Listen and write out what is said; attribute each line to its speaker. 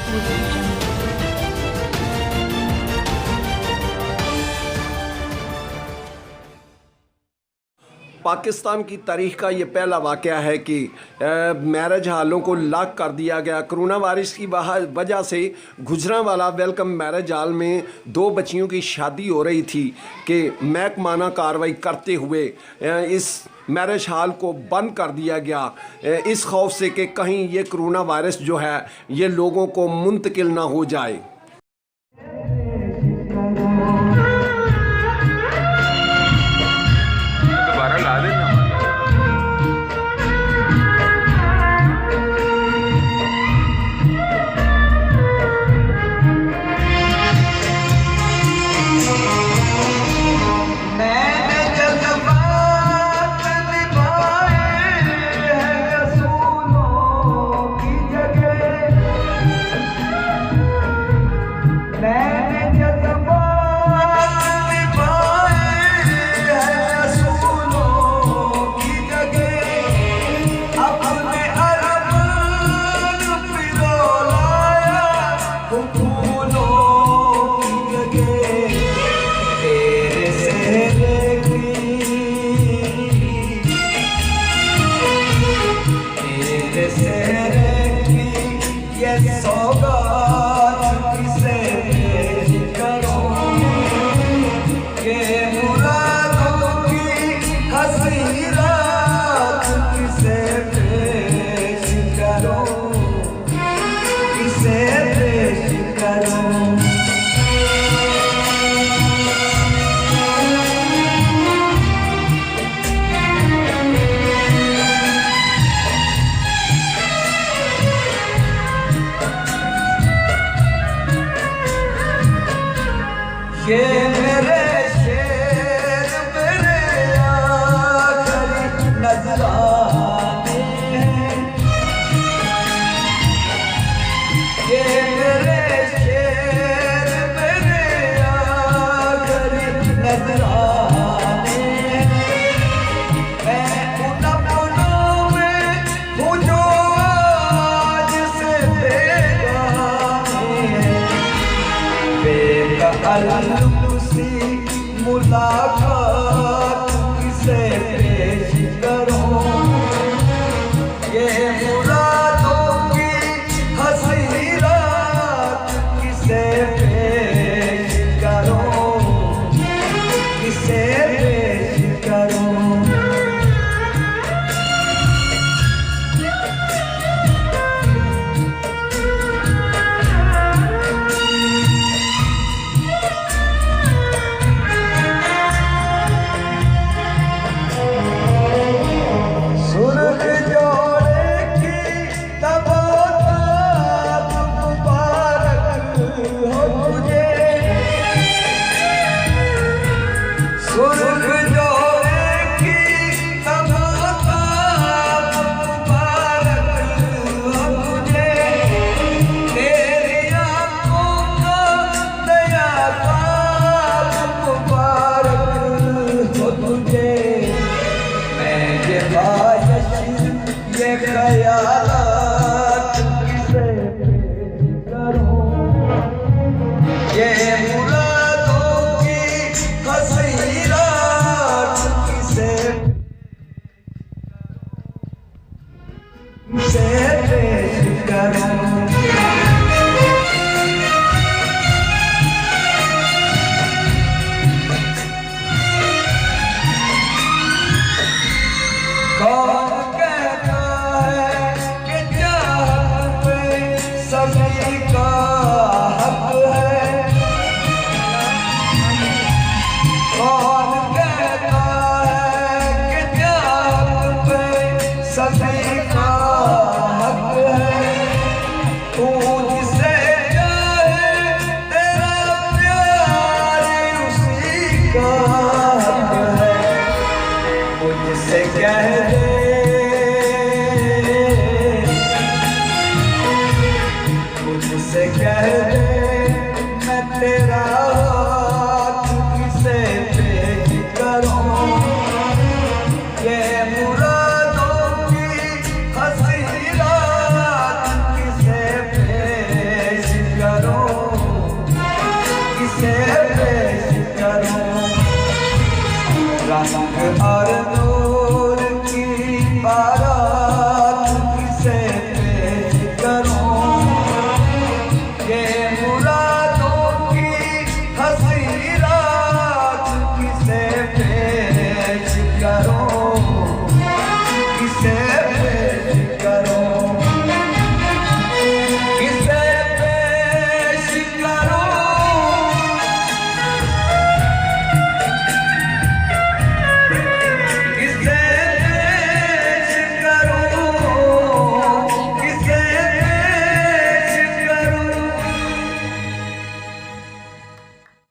Speaker 1: audio jungle.
Speaker 2: Pakistan की तारीख का ये पहला वाक़या है कि मैरिज हॉलों को लॉक कर दिया गया। कोरोना वायरस की वजह से गुजरांवाला वेलकम मैरिज हॉल में 2 बच्चियों की शादी हो रही थी कि महकमाना कार्रवाई करते हुए इस मैरिज हॉल को बंद कर दिया गया, इस खौफ से कि कहीं ये कोरोना वायरस जो है ये लोगों को मुंतकिल ना हो जाए।
Speaker 3: दोबारा ला देना।
Speaker 4: ये मेरे शेर मेरे आखिरी नजराने हैं, ये मेरे शेर मेरे आखिरी नजराने हैं। मैं उन अपनों में हूँ जो आज से बेगाने हैं, बेकअलसी मुलाकात किसे पेश करूं, ये मुरादों की हंसी रात किसे पेश करूं, किसे पेश करूं। ये ख्यालात किसे पेश करूं, ये मुरादों की हंसी रात किसे पेश करूं। सभी का हक है, कौन कहता है कि प्यार पे सभी का हक है। तू जिसे चाहे तेरा प्यार उसी का हक है, मुझसे कह दे मुझसे कह दे